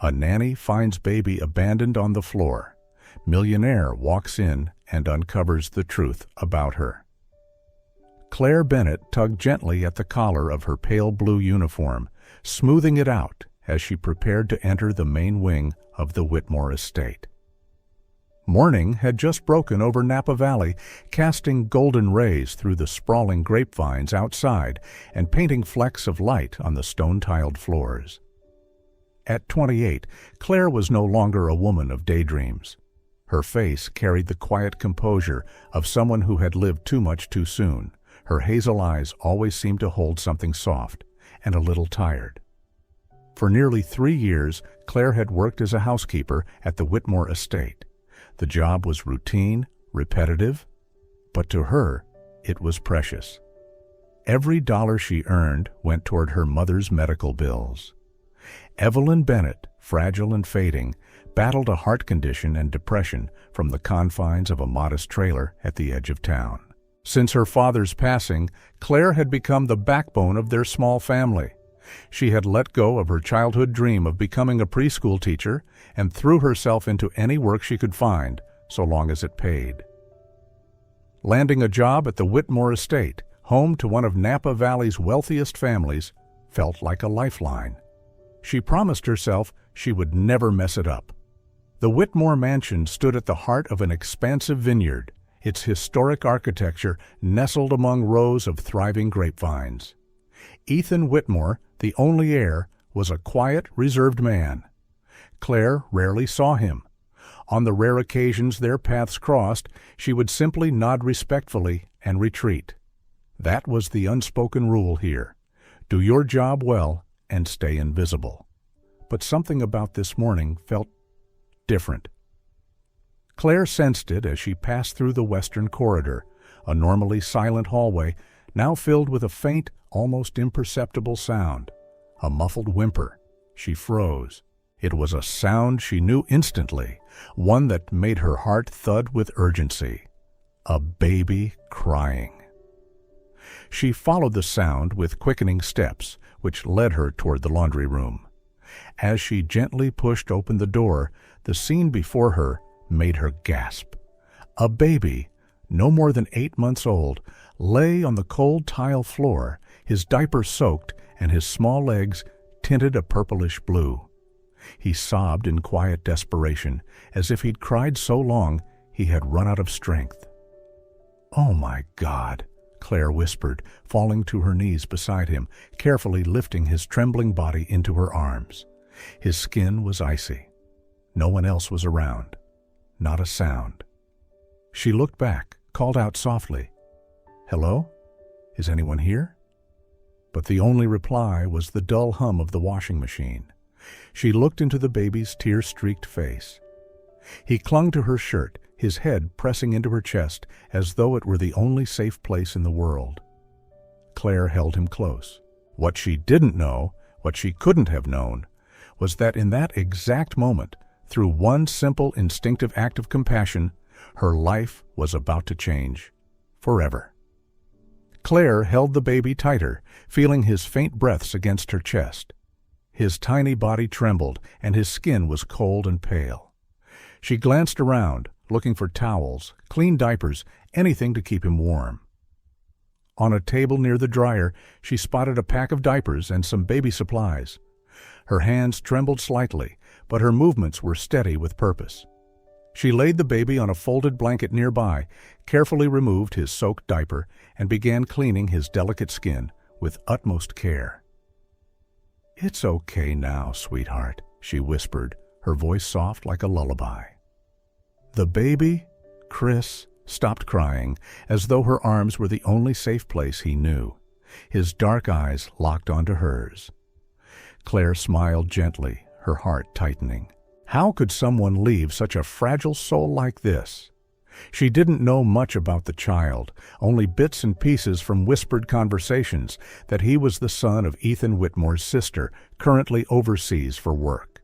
A nanny finds baby abandoned on the floor. Millionaire walks in and uncovers the truth about her. Claire Bennett tugged gently at the collar of her pale blue uniform, smoothing it out as she prepared to enter the main wing of the Whitmore estate. Morning had just broken over Napa Valley, casting golden rays through the sprawling grapevines outside and painting flecks of light on the stone-tiled floors. At 28, Claire was no longer a woman of daydreams. Her face carried the quiet composure of someone who had lived too much too soon. Her hazel eyes always seemed to hold something soft and a little tired. For nearly 3 years, Claire had worked as a housekeeper at the Whitmore estate. The job was routine, repetitive, but to her, it was precious. Every dollar she earned went toward her mother's medical bills. Evelyn Bennett, fragile and fading, battled a heart condition and depression from the confines of a modest trailer at the edge of town. Since her father's passing, Claire had become the backbone of their small family. She had let go of her childhood dream of becoming a preschool teacher and threw herself into any work she could find, so long as it paid. Landing a job at the Whitmore estate, home to one of Napa Valley's wealthiest families, felt like a lifeline. She promised herself she would never mess it up. The Whitmore mansion stood at the heart of an expansive vineyard, its historic architecture nestled among rows of thriving grapevines. Ethan Whitmore, the only heir, was a quiet, reserved man. Claire rarely saw him. On the rare occasions their paths crossed, she would simply nod respectfully and retreat. That was the unspoken rule here. Do your job well and stay invisible. But something about this morning felt different. Claire sensed it as she passed through the western corridor, a normally silent hallway, now filled with a faint, almost imperceptible sound. A muffled whimper. She froze. It was a sound she knew instantly, one that made her heart thud with urgency. A baby crying. She followed the sound with quickening steps, which led her toward the laundry room. As she gently pushed open the door, the scene before her made her gasp. A baby, no more than 8 months old, lay on the cold tile floor, his diaper soaked and his small legs tinted a purplish blue. He sobbed in quiet desperation, as if he'd cried so long he had run out of strength. "Oh my God," Claire whispered, falling to her knees beside him, carefully lifting his trembling body into her arms. His skin was icy. No one else was around. Not a sound. She looked back, called out softly, "Hello? Is anyone here?" But the only reply was the dull hum of the washing machine. She looked into the baby's tear-streaked face. He clung to her shirt, his head pressing into her chest as though it were the only safe place in the world. Claire held him close. What she didn't know, what she couldn't have known, was that in that exact moment, through one simple instinctive act of compassion, her life was about to change forever. Claire held the baby tighter, feeling his faint breaths against her chest. His tiny body trembled, and his skin was cold and pale. She glanced around, looking for towels, clean diapers, anything to keep him warm. On a table near the dryer, she spotted a pack of diapers and some baby supplies. Her hands trembled slightly, but her movements were steady with purpose. She laid the baby on a folded blanket nearby, carefully removed his soaked diaper, and began cleaning his delicate skin with utmost care. "It's okay now, sweetheart," she whispered, her voice soft like a lullaby. The baby, Chris, stopped crying, as though her arms were the only safe place he knew. His dark eyes locked onto hers. Claire smiled gently, her heart tightening. How could someone leave such a fragile soul like this? She didn't know much about the child, only bits and pieces from whispered conversations that he was the son of Ethan Whitmore's sister, currently overseas for work.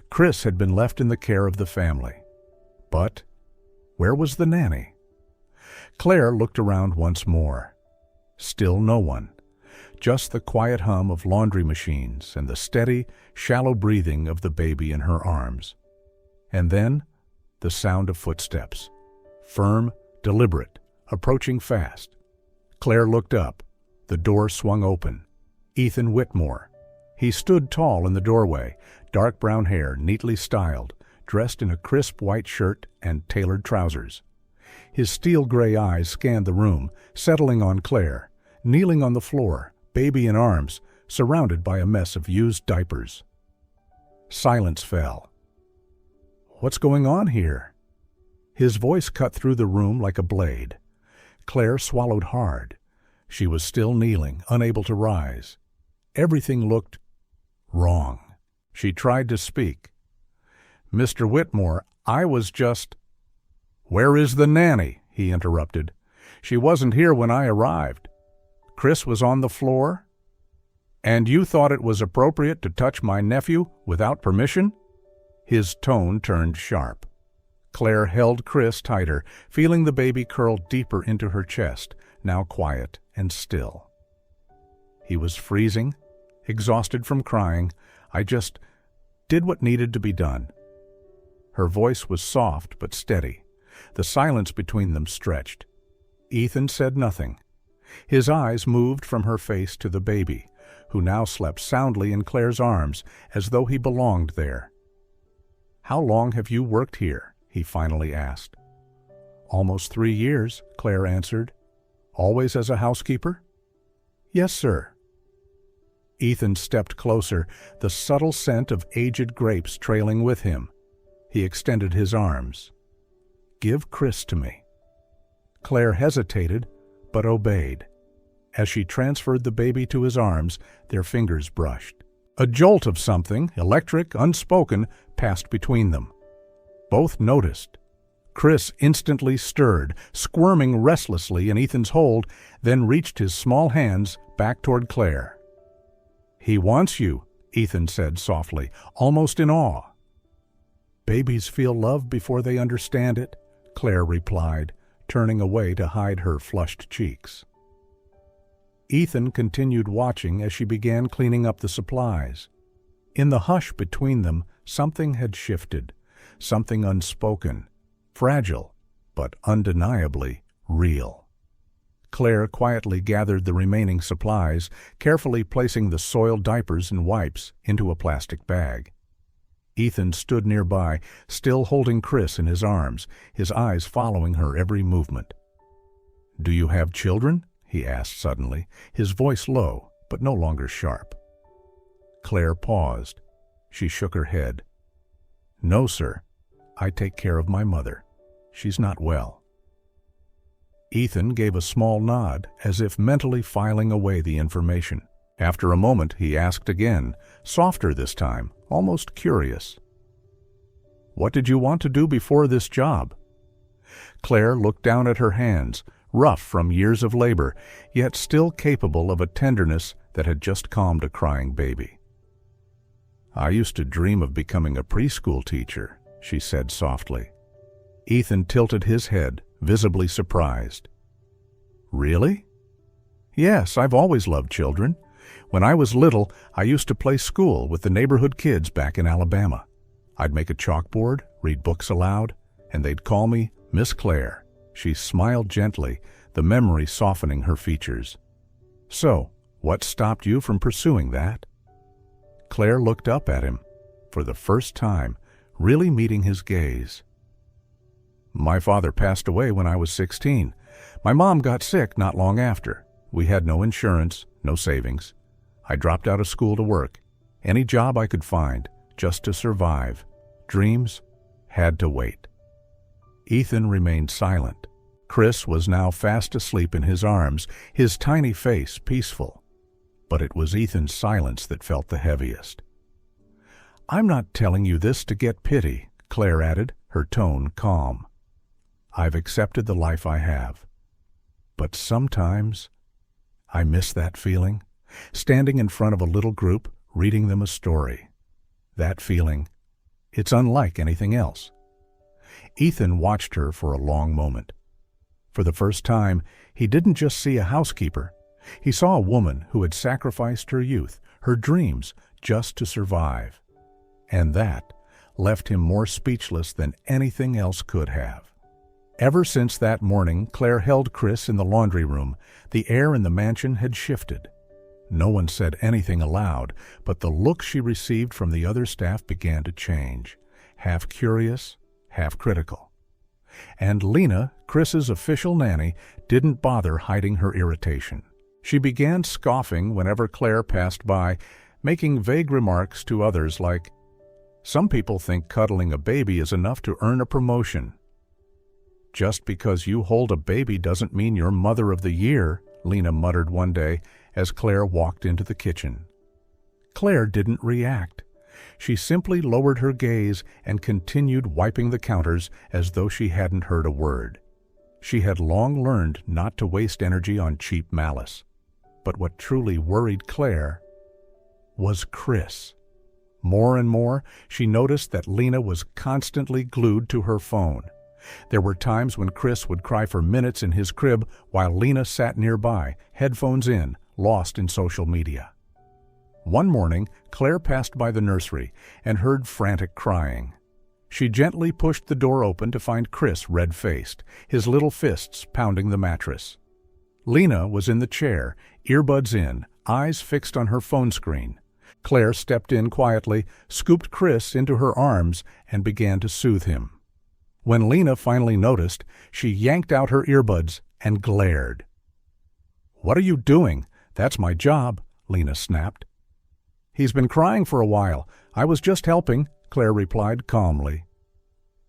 Chris had been left in the care of the family. But where was the nanny? Claire looked around once more. Still no one. just the quiet hum of laundry machines and the steady, shallow breathing of the baby in her arms. And then, the sound of footsteps. Firm, deliberate, approaching fast. Claire looked up. The door swung open. Ethan Whitmore. He stood tall in the doorway, dark brown hair, neatly styled, dressed in a crisp white shirt and tailored trousers. His steel-gray eyes scanned the room, settling on Claire, kneeling on the floor, baby in arms, surrounded by a mess of used diapers. Silence fell. "What's going on here?" His voice cut through the room like a blade. Claire swallowed hard. She was still kneeling, unable to rise. Everything looked wrong. She tried to speak. "Mr. Whitmore, I was just—" "Where is the nanny?" he interrupted. "She wasn't here when I arrived. Chris was on the floor? And you thought it was appropriate to touch my nephew without permission?" His tone turned sharp. Claire held Chris tighter, feeling the baby curl deeper into her chest, now quiet and still. He was freezing, exhausted from crying. "I just did what needed to be done." Her voice was soft but steady. The silence between them stretched. Ethan said nothing. His eyes moved from her face to the baby, who now slept soundly in Claire's arms as though he belonged there. "How long have you worked here?" he finally asked. "Almost 3 years," Claire answered. "Always as a housekeeper?" "Yes, sir." Ethan stepped closer, the subtle scent of aged grapes trailing with him. He extended his arms. "Give Chris to me." Claire hesitated, but obeyed. As she transferred the baby to his arms, their fingers brushed. A jolt of something, electric, unspoken, passed between them. Both noticed. Chris instantly stirred, squirming restlessly in Ethan's hold, then reached his small hands back toward Claire. "He wants you," Ethan said softly, almost in awe. "Babies feel love before they understand it," Claire replied, turning away to hide her flushed cheeks. Ethan continued watching as she began cleaning up the supplies. In the hush between them, something had shifted, something unspoken, fragile, but undeniably real. Claire quietly gathered the remaining supplies, carefully placing the soiled diapers and wipes into a plastic bag. Ethan stood nearby, still holding Chris in his arms, his eyes following her every movement. "Do you have children?" he asked suddenly, his voice low, but no longer sharp. Claire paused. She shook her head. "No, sir. I take care of my mother. She's not well." Ethan gave a small nod, as if mentally filing away the information. After a moment, he asked again, softer this time, almost curious. "What did you want to do before this job?" Claire looked down at her hands, rough from years of labor, yet still capable of a tenderness that had just calmed a crying baby. "I used to dream of becoming a preschool teacher," she said softly. Ethan tilted his head, visibly surprised. "Really?" "Yes, I've always loved children. When I was little, I used to play school with the neighborhood kids back in Alabama. I'd make a chalkboard, read books aloud, and they'd call me Miss Claire." She smiled gently, the memory softening her features. "So, what stopped you from pursuing that?" Claire looked up at him, for the first time, really meeting his gaze. "My father passed away when I was 16. My mom got sick not long after. We had no insurance, no savings. I dropped out of school to work. Any job I could find, just to survive. Dreams had to wait." Ethan remained silent. Chris was now fast asleep in his arms, his tiny face peaceful. But it was Ethan's silence that felt the heaviest. "I'm not telling you this to get pity," Claire added, her tone calm. "I've accepted the life I have. But sometimes I miss that feeling, standing in front of a little group, reading them a story. That feeling, it's unlike anything else." Ethan watched her for a long moment. For the first time, he didn't just see a housekeeper. He saw a woman who had sacrificed her youth, her dreams, just to survive. And that left him more speechless than anything else could have. Ever since that morning, Claire held Chris in the laundry room. The air in the mansion had shifted. No one said anything aloud, but the look she received from the other staff began to change, half curious, half critical. And Lena, Chris's official nanny, didn't bother hiding her irritation. She began scoffing whenever Claire passed by, making vague remarks to others like, "Some people think cuddling a baby is enough to earn a promotion." "Just because you hold a baby doesn't mean you're Mother of the Year," Lena muttered one day as Claire walked into the kitchen. Claire didn't react. She simply lowered her gaze and continued wiping the counters as though she hadn't heard a word. She had long learned not to waste energy on cheap malice. But what truly worried Claire was Chris. More and more, she noticed that Lena was constantly glued to her phone. There were times when Chris would cry for minutes in his crib while Lena sat nearby, headphones in, lost in social media. One morning, Claire passed by the nursery and heard frantic crying. She gently pushed the door open to find Chris red-faced, his little fists pounding the mattress. Lena was in the chair, earbuds in, eyes fixed on her phone screen. Claire stepped in quietly, scooped Chris into her arms, and began to soothe him. When Lena finally noticed, she yanked out her earbuds and glared. "What are you doing? That's my job," Lena snapped. "He's been crying for a while. I was just helping," Claire replied calmly.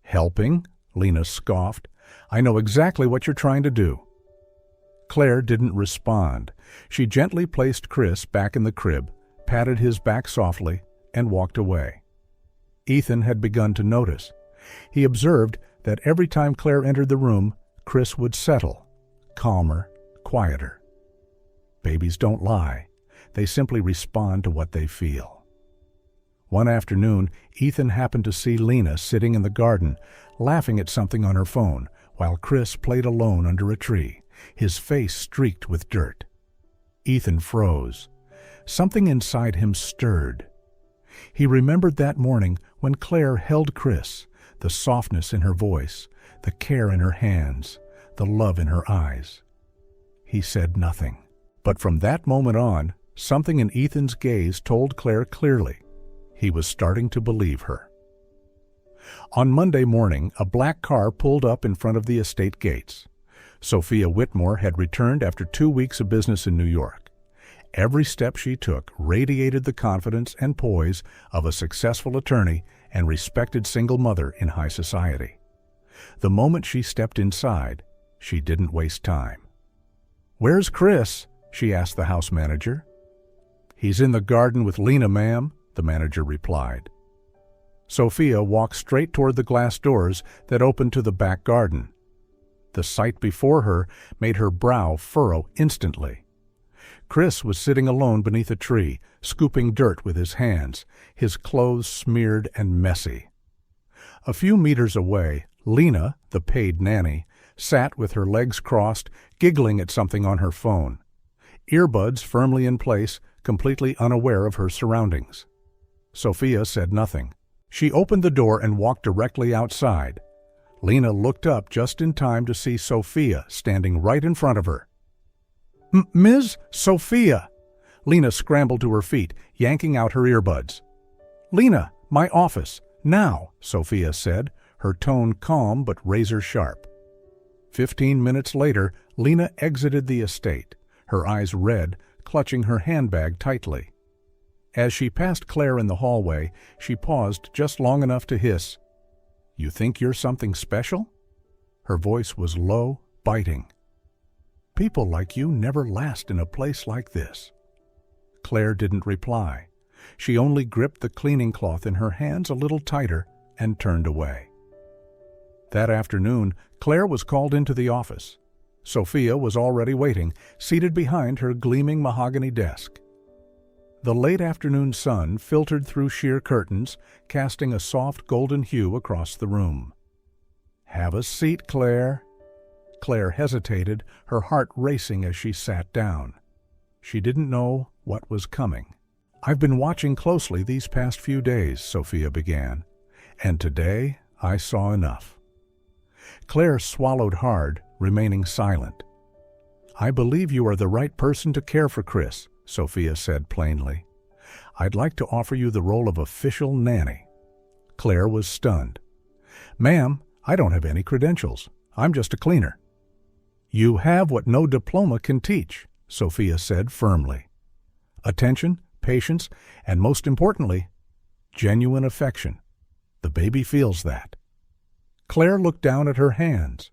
"Helping?" Lena scoffed. "I know exactly what you're trying to do." Claire didn't respond. She gently placed Chris back in the crib, patted his back softly, and walked away. Ethan had begun to notice. He observed that every time Claire entered the room, Chris would settle, calmer, quieter. Babies don't lie. They simply respond to what they feel. One afternoon, Ethan happened to see Lena sitting in the garden, laughing at something on her phone, while Chris played alone under a tree, his face streaked with dirt. Ethan froze. Something inside him stirred. He remembered that morning when Claire held Chris, the softness in her voice, the care in her hands, the love in her eyes. He said nothing. But from that moment on, something in Ethan's gaze told Claire clearly. He was starting to believe her. On Monday morning, a black car pulled up in front of the estate gates. Sophia Whitmore had returned after 2 weeks of business in New York. Every step she took radiated the confidence and poise of a successful attorney and respected single mother in high society. The moment she stepped inside, she didn't waste time. "Where's Chris?" she asked the house manager. "He's in the garden with Lena, ma'am," the manager replied. Sophia walked straight toward the glass doors that opened to the back garden. The sight before her made her brow furrow instantly. Chris was sitting alone beneath a tree, scooping dirt with his hands, his clothes smeared and messy. A few meters away, Lena, the paid nanny, sat with her legs crossed, giggling at something on her phone. Earbuds firmly in place, completely unaware of her surroundings. Sophia said nothing. She opened the door and walked directly outside. Lena looked up just in time to see Sophia standing right in front of her. "Ms. Sophia!" Lena scrambled to her feet, yanking out her earbuds. "Lena, my office, now," Sophia said, her tone calm but razor-sharp. 15 minutes later, Lena exited the estate, her eyes red, clutching her handbag tightly. As she passed Claire in the hallway, she paused just long enough to hiss, "You think you're something special?" Her voice was low, biting. "People like you never last in a place like this." Claire didn't reply. She only gripped the cleaning cloth in her hands a little tighter and turned away. That afternoon, Claire was called into the office. Sophia was already waiting, seated behind her gleaming mahogany desk. The late afternoon sun filtered through sheer curtains, casting a soft golden hue across the room. "Have a seat, Claire." Claire hesitated, her heart racing as she sat down. She didn't know what was coming. "I've been watching closely these past few days," Sophia began, "and today I saw enough." Claire swallowed hard, remaining silent. "I believe you are the right person to care for Chris," Sophia said plainly. "I'd like to offer you the role of official nanny." Claire was stunned. "Ma'am, I don't have any credentials. I'm just a cleaner." "You have what no diploma can teach," Sophia said firmly. "Attention, patience, and most importantly, genuine affection. The baby feels that." Claire looked down at her hands.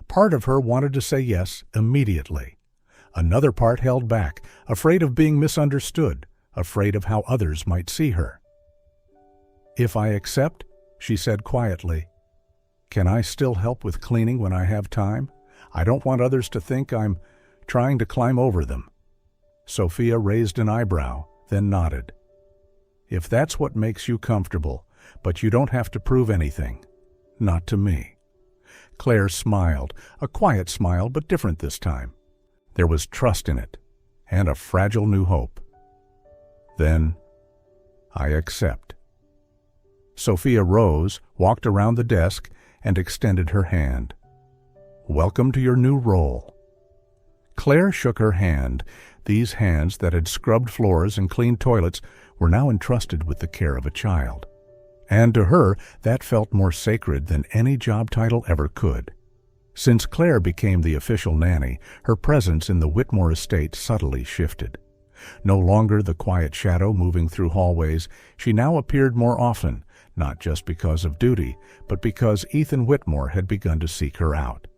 Part of her wanted to say yes immediately. Another part held back, afraid of being misunderstood, afraid of how others might see her. "If I accept," she said quietly, "can I still help with cleaning when I have time? I don't want others to think I'm trying to climb over them." Sophia raised an eyebrow, then nodded. "If that's what makes you comfortable, but you don't have to prove anything. Not to me." Claire smiled, a quiet smile, but different this time. There was trust in it, and a fragile new hope. "Then I accept." Sophia rose, walked around the desk, and extended her hand. "Welcome to your new role." Claire shook her hand. These hands that had scrubbed floors and cleaned toilets were now entrusted with the care of a child. And to her, that felt more sacred than any job title ever could. Since Claire became the official nanny, her presence in the Whitmore estate subtly shifted. No longer the quiet shadow moving through hallways, she now appeared more often, not just because of duty, but because Ethan Whitmore had begun to seek her out.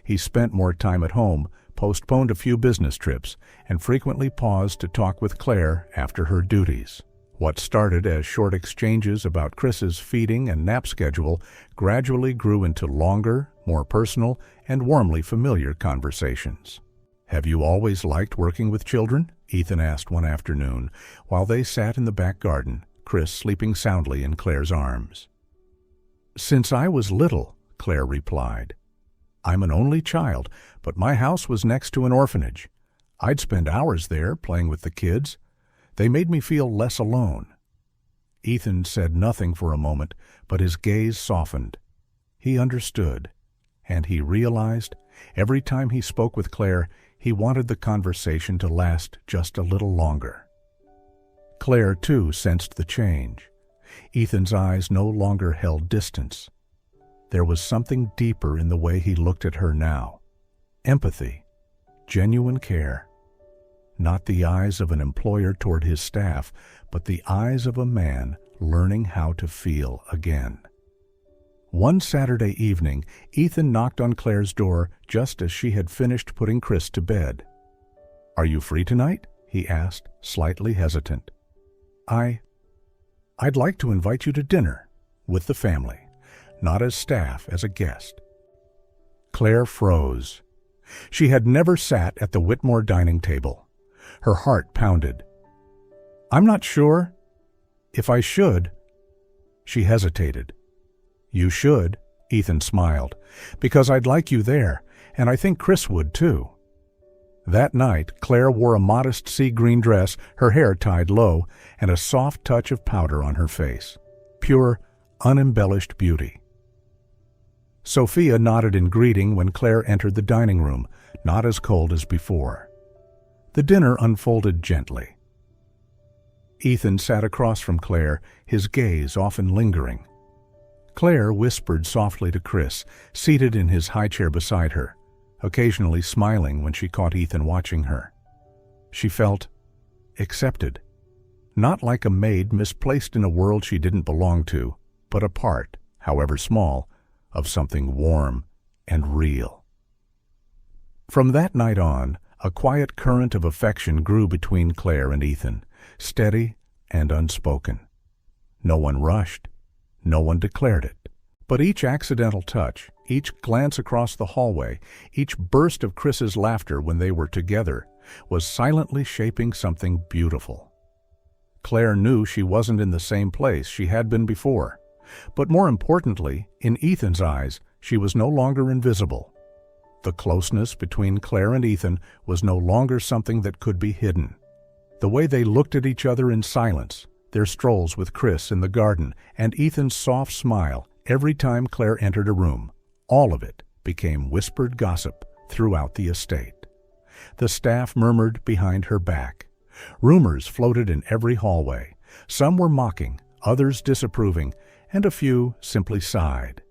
He spent more time at home, postponed a few business trips, and frequently paused to talk with Claire after her duties. What started as short exchanges about Chris's feeding and nap schedule gradually grew into longer, more personal, and warmly familiar conversations. "Have you always liked working with children?" Ethan asked one afternoon, while they sat in the back garden, Chris sleeping soundly in Claire's arms. "Since I was little," Claire replied. "I'm an only child, but my house was next to an orphanage. I'd spend hours there playing with the kids. They made me feel less alone." Ethan said nothing for a moment, but his gaze softened. He understood, and he realized every time he spoke with Claire, he wanted the conversation to last just a little longer. Claire, too, sensed the change. Ethan's eyes no longer held distance. There was something deeper in the way he looked at her now. Empathy, genuine care. Not the eyes of an employer toward his staff, but the eyes of a man learning how to feel again. One Saturday evening, Ethan knocked on Claire's door just as she had finished putting Chris to bed. "Are you free tonight?" he asked, slightly hesitant. I'd like to invite you to dinner, with the family, not as staff, as a guest." Claire froze. She had never sat at the Whitmore dining table. Her heart pounded. "I'm not sure if I should." She hesitated. "You should," Ethan smiled, "because I'd like you there, and I think Chris would too." That night, Claire wore a modest sea-green dress, her hair tied low, and a soft touch of powder on her face. Pure, unembellished beauty. Sophia nodded in greeting when Claire entered the dining room, not as cold as before. The dinner unfolded gently. Ethan sat across from Claire, his gaze often lingering. Claire whispered softly to Chris, seated in his high chair beside her, occasionally smiling when she caught Ethan watching her. She felt accepted, not like a maid misplaced in a world she didn't belong to, but a part, however small, of something warm and real. From that night on, a quiet current of affection grew between Claire and Ethan, steady and unspoken. No one rushed, no one declared it, but each accidental touch, each glance across the hallway, each burst of Chris's laughter when they were together, was silently shaping something beautiful. Claire knew she wasn't in the same place she had been before, but more importantly, in Ethan's eyes, she was no longer invisible. The closeness between Claire and Ethan was no longer something that could be hidden. The way they looked at each other in silence, their strolls with Chris in the garden, and Ethan's soft smile every time Claire entered a room, all of it became whispered gossip throughout the estate. The staff murmured behind her back. Rumors floated in every hallway. Some were mocking, others disapproving, and a few simply sighed.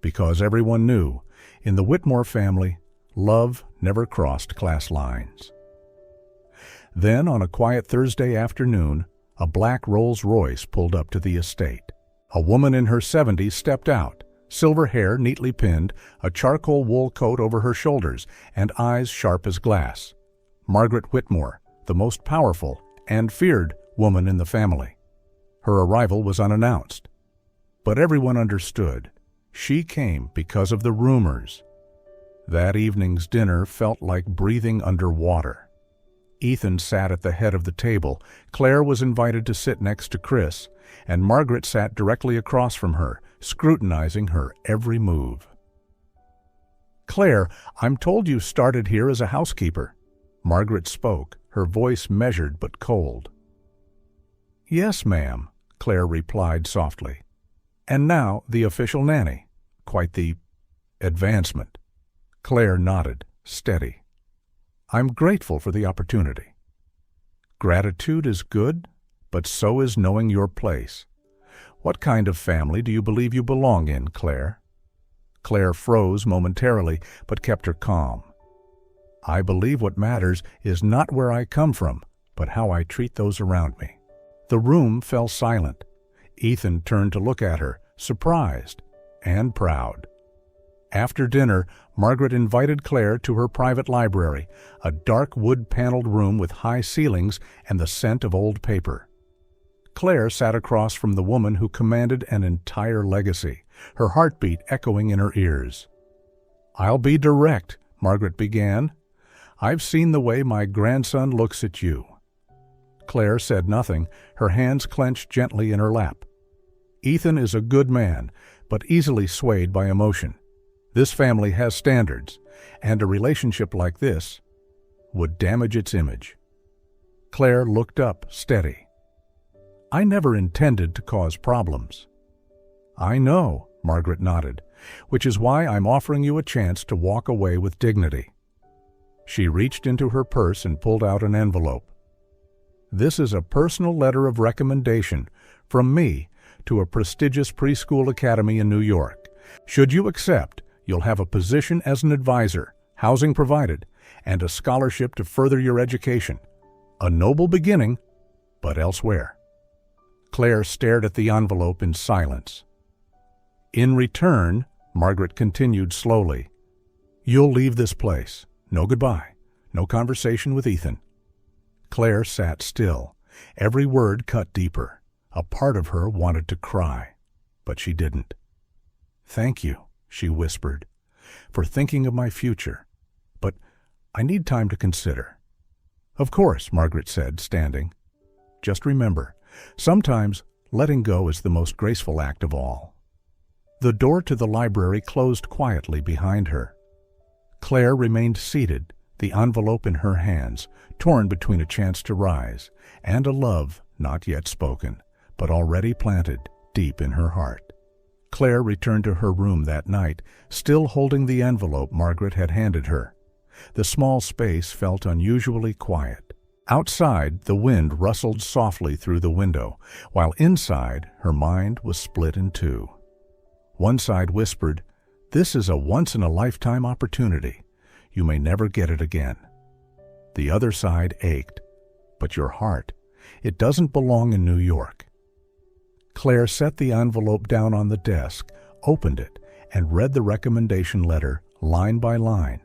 Because everyone knew, in the Whitmore family, love never crossed class lines. Then, on a quiet Thursday afternoon, a black Rolls-Royce pulled up to the estate. A woman in her 70s stepped out, silver hair neatly pinned, a charcoal wool coat over her shoulders, and eyes sharp as glass. Margaret Whitmore, the most powerful and feared woman in the family. Her arrival was unannounced. But everyone understood. She came because of the rumors. That evening's dinner felt like breathing underwater. Ethan sat at the head of the table, Claire was invited to sit next to Chris, and Margaret sat directly across from her, scrutinizing her every move. "Claire, I'm told you started here as a housekeeper." Margaret spoke, her voice measured but cold. "Yes, ma'am," Claire replied softly. "And now the official nanny. Quite the advancement." Claire nodded, steady. "I'm grateful for the opportunity." "Gratitude is good, but so is knowing your place. What kind of family do you believe you belong in, Claire?" Claire froze momentarily, but kept her calm. "I believe what matters is not where I come from, but how I treat those around me." The room fell silent. Ethan turned to look at her, surprised and proud. After dinner, Margaret invited Claire to her private library, a dark wood-paneled room with high ceilings and the scent of old paper. Claire sat across from the woman who commanded an entire legacy, her heartbeat echoing in her ears. "I'll be direct," Margaret began. "I've seen the way my grandson looks at you." Claire said nothing, her hands clenched gently in her lap. "Ethan is a good man, but easily swayed by emotion. This family has standards, and a relationship like this would damage its image." Claire looked up, steady. "I never intended to cause problems." "I know," Margaret nodded, "which is why I'm offering you a chance to walk away with dignity." She reached into her purse and pulled out an envelope. "This is a personal letter of recommendation from me to a prestigious preschool academy in New York. Should you accept, you'll have a position as an advisor, housing provided, and a scholarship to further your education. A noble beginning, but elsewhere." Claire stared at the envelope in silence. "In return," Margaret continued slowly, "you'll leave this place. No goodbye. No conversation with Ethan." Claire sat still. Every word cut deeper. A part of her wanted to cry, but she didn't. "Thank you," she whispered, "for thinking of my future. But I need time to consider." "Of course," Margaret said, standing. "Just remember, sometimes letting go is the most graceful act of all." The door to the library closed quietly behind her. Claire remained seated, the envelope in her hands, torn between a chance to rise and a love not yet spoken, but already planted deep in her heart. Claire returned to her room that night, still holding the envelope Margaret had handed her. The small space felt unusually quiet. Outside, the wind rustled softly through the window, while inside, her mind was split in two. One side whispered, "This is a once-in-a-lifetime opportunity. You may never get it again." The other side ached, "But your heart, it doesn't belong in New York." Claire set the envelope down on the desk, opened it, and read the recommendation letter line by line.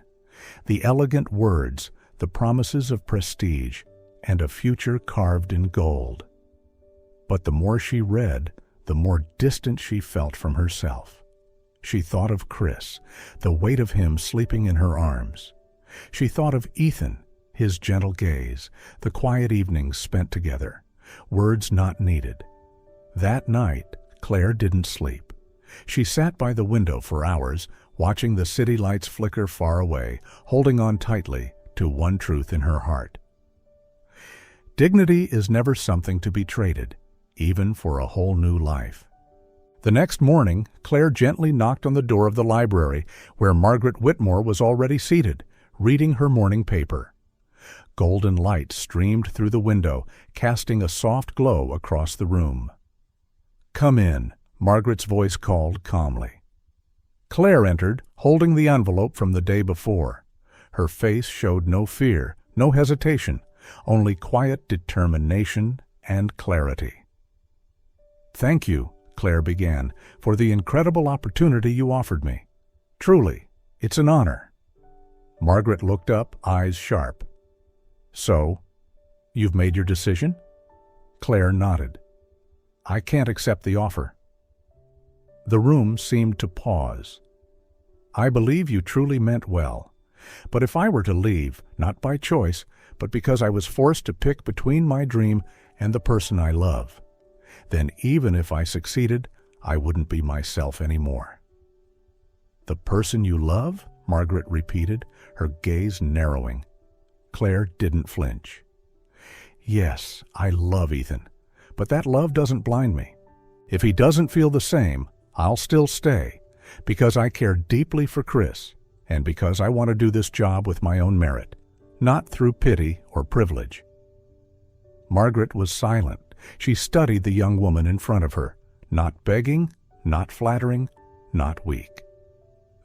The elegant words, the promises of prestige, and a future carved in gold. But the more she read, the more distant she felt from herself. She thought of Chris, the weight of him sleeping in her arms. She thought of Ethan, his gentle gaze, the quiet evenings spent together, words not needed. That night, Claire didn't sleep. She sat by the window for hours, watching the city lights flicker far away, holding on tightly to one truth in her heart. Dignity is never something to be traded, even for a whole new life. The next morning, Claire gently knocked on the door of the library, where Margaret Whitmore was already seated, reading her morning paper. Golden light streamed through the window, casting a soft glow across the room. "Come in," Margaret's voice called calmly. Claire entered, holding the envelope from the day before. Her face showed no fear, no hesitation, only quiet determination and clarity. "Thank you," Claire began, "for the incredible opportunity you offered me. Truly, it's an honor." Margaret looked up, eyes sharp. "So, you've made your decision?" Claire nodded. "I can't accept the offer." The room seemed to pause. "I believe you truly meant well. But if I were to leave, not by choice, but because I was forced to pick between my dream and the person I love, then even if I succeeded, I wouldn't be myself anymore." "The person you love?" Margaret repeated, her gaze narrowing. Claire didn't flinch. "Yes, I love Ethan, but that love doesn't blind me. If he doesn't feel the same, I'll still stay, because I care deeply for Chris, and because I want to do this job with my own merit, not through pity or privilege." Margaret was silent. She studied the young woman in front of her, not begging, not flattering, not weak.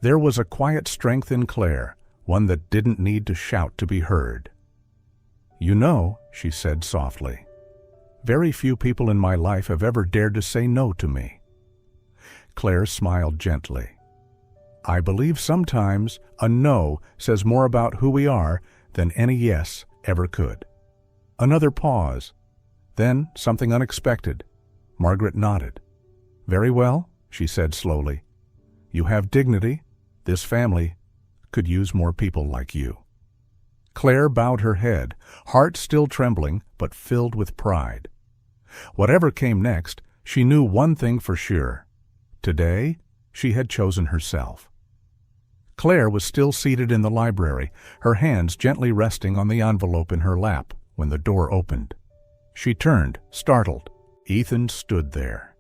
There was a quiet strength in Claire, one that didn't need to shout to be heard. "You know," she said softly, "very few people in my life have ever dared to say no to me." Claire smiled gently. "I believe sometimes a no says more about who we are than any yes ever could." Another pause. Then something unexpected. Margaret nodded. "Very well," she said slowly. "You have dignity. This family could use more people like you." Claire bowed her head, heart still trembling but filled with pride. Whatever came next, she knew one thing for sure. Today, she had chosen herself. Claire was still seated in the library, her hands gently resting on the envelope in her lap, when the door opened. She turned, startled. Ethan stood there.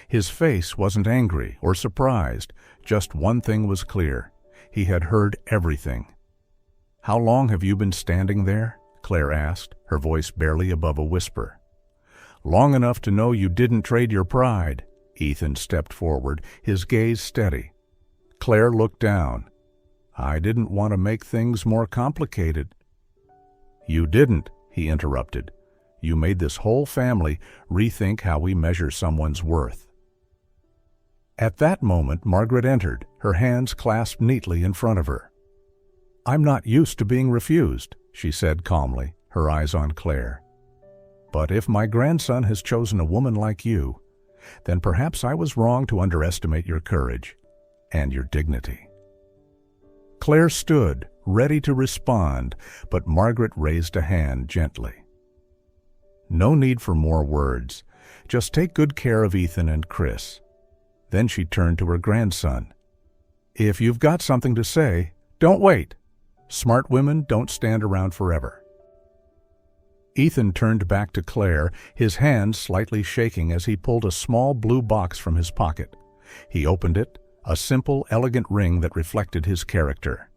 His face wasn't angry or surprised. Just one thing was clear. He had heard everything. "How long have you been standing there?" Claire asked, her voice barely above a whisper. "Long enough to know you didn't trade your pride." Ethan stepped forward, his gaze steady. Claire looked down. "I didn't want to make things more complicated." "You didn't," he interrupted. "You made this whole family rethink how we measure someone's worth." At that moment, Margaret entered, her hands clasped neatly in front of her. "I'm not used to being refused," she said calmly, her eyes on Claire. "But if my grandson has chosen a woman like you, then perhaps I was wrong to underestimate your courage and your dignity." Claire stood, ready to respond, but Margaret raised a hand gently. "No need for more words. Just take good care of Ethan and Chris." Then she turned to her grandson. "If you've got something to say, don't wait. Smart women don't stand around forever." Ethan turned back to Claire, his hands slightly shaking as he pulled a small blue box from his pocket. He opened it, a simple, elegant ring that reflected his character.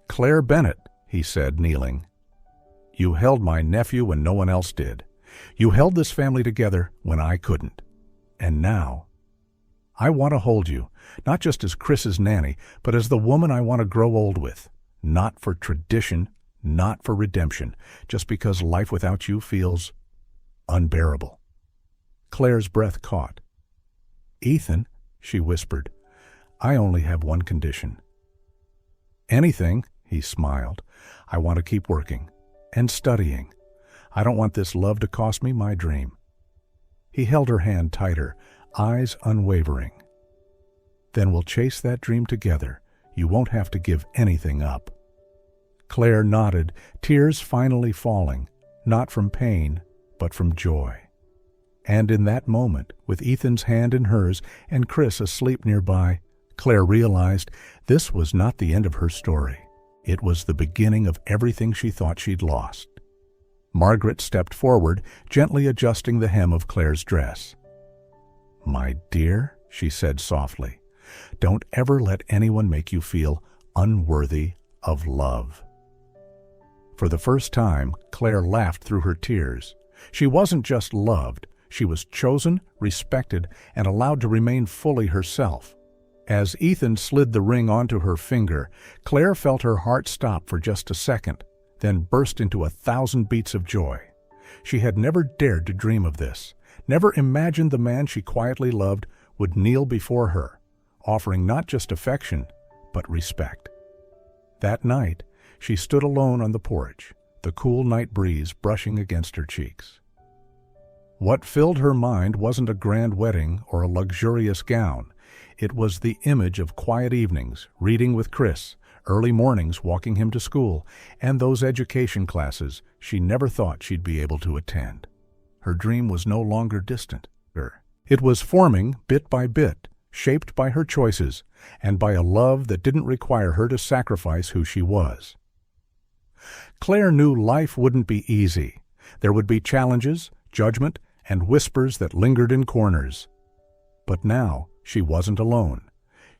"Claire Bennett," he said, kneeling. "You held my nephew when no one else did. You held this family together when I couldn't. And now, I want to hold you, not just as Chris's nanny, but as the woman I want to grow old with. Not for tradition, not for redemption, just because life without you feels unbearable." Claire's breath caught. "Ethan," she whispered, "I only have one condition." "Anything," he smiled. "I want to keep working and studying. I don't want this love to cost me my dream." He held her hand tighter, eyes unwavering. "Then we'll chase that dream together. You won't have to give anything up." Claire nodded, tears finally falling, not from pain, but from joy. And in that moment, with Ethan's hand in hers and Chris asleep nearby, Claire realized this was not the end of her story. It was the beginning of everything she thought she'd lost. Margaret stepped forward, gently adjusting the hem of Claire's dress. "My dear," she said softly, "don't ever let anyone make you feel unworthy of love." For the first time, Claire laughed through her tears. She wasn't just loved, she was chosen, respected, and allowed to remain fully herself. As Ethan slid the ring onto her finger, Claire felt her heart stop for just a second, then burst into 1,000 beats of joy. She had never dared to dream of this, never imagined the man she quietly loved would kneel before her, offering not just affection, but respect. That night, she stood alone on the porch, the cool night breeze brushing against her cheeks. What filled her mind wasn't a grand wedding or a luxurious gown. It was the image of quiet evenings, reading with Chris, early mornings walking him to school, and those education classes she never thought she'd be able to attend. Her dream was no longer distant. It was forming bit by bit, shaped by her choices, and by a love that didn't require her to sacrifice who she was. Claire knew life wouldn't be easy. There would be challenges, judgment, and whispers that lingered in corners. But now she wasn't alone.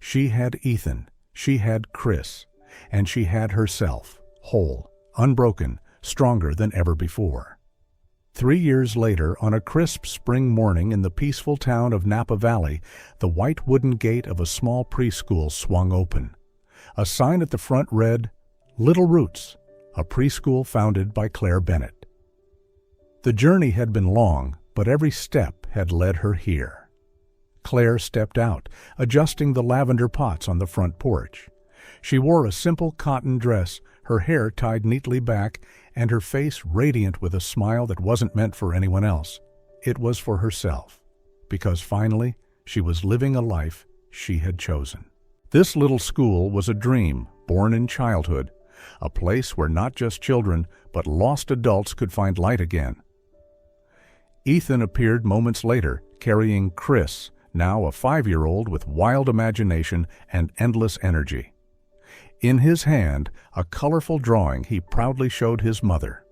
She had Ethan, she had Chris, and she had herself, whole, unbroken, stronger than ever before. 3 years later, on a crisp spring morning in the peaceful town of Napa Valley, the white wooden gate of a small preschool swung open. A sign at the front read, "Little Roots, a preschool founded by Claire Bennett." The journey had been long, but every step had led her here. Claire stepped out, adjusting the lavender pots on the front porch. She wore a simple cotton dress, her hair tied neatly back, and her face radiant with a smile that wasn't meant for anyone else. It was for herself, because finally she was living a life she had chosen. This little school was a dream born in childhood, a place where not just children, but lost adults could find light again. Ethan appeared moments later, carrying Chris, now a 5-year-old with wild imagination and endless energy. In his hand, a colorful drawing he proudly showed his mother.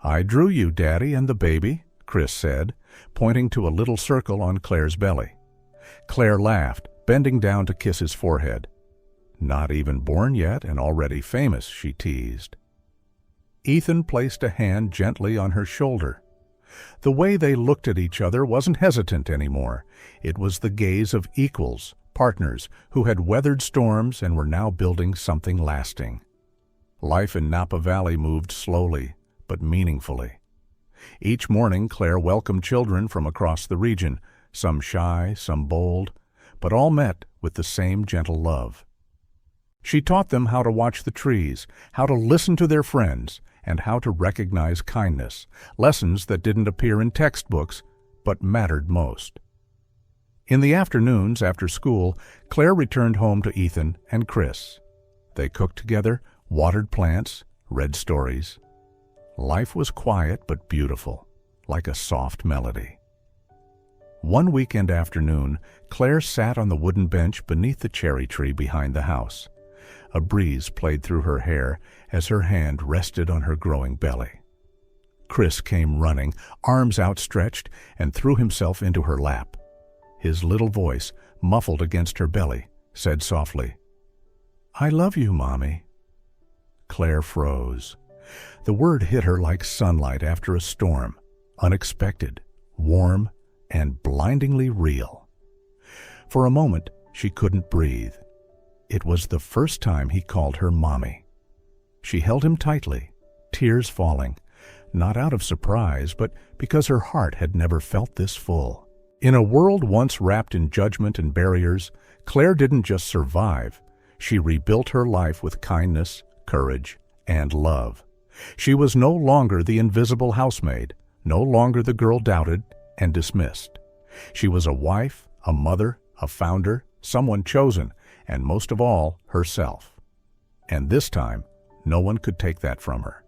"I drew you, Daddy, and the baby," Chris said, pointing to a little circle on Claire's belly. Claire laughed, bending down to kiss his forehead. "Not even born yet and already famous," she teased. Ethan placed a hand gently on her shoulder. The way they looked at each other wasn't hesitant anymore. It was the gaze of equals, partners who had weathered storms and were now building something lasting. Life in Napa Valley moved slowly, but meaningfully. Each morning, Claire welcomed children from across the region, some shy, some bold, but all met with the same gentle love. She taught them how to watch the trees, how to listen to their friends, and how to recognize kindness, lessons that didn't appear in textbooks, but mattered most. In the afternoons after school, Claire returned home to Ethan and Chris. They cooked together, watered plants, read stories. Life was quiet but beautiful, like a soft melody. One weekend afternoon, Claire sat on the wooden bench beneath the cherry tree behind the house. A breeze played through her hair as her hand rested on her growing belly. Chris came running, arms outstretched, and threw himself into her lap. His little voice, muffled against her belly, said softly, "I love you, Mommy." Claire froze. The word hit her like sunlight after a storm, unexpected, warm, and blindingly real. For a moment, she couldn't breathe. It was the first time he called her Mommy. She held him tightly, tears falling, not out of surprise, but because her heart had never felt this full. In a world once wrapped in judgment and barriers, Claire didn't just survive. She rebuilt her life with kindness, courage, and love. She was no longer the invisible housemaid, no longer the girl doubted and dismissed. She was a wife, a mother, a founder, someone chosen, and most of all, herself. And this time, no one could take that from her.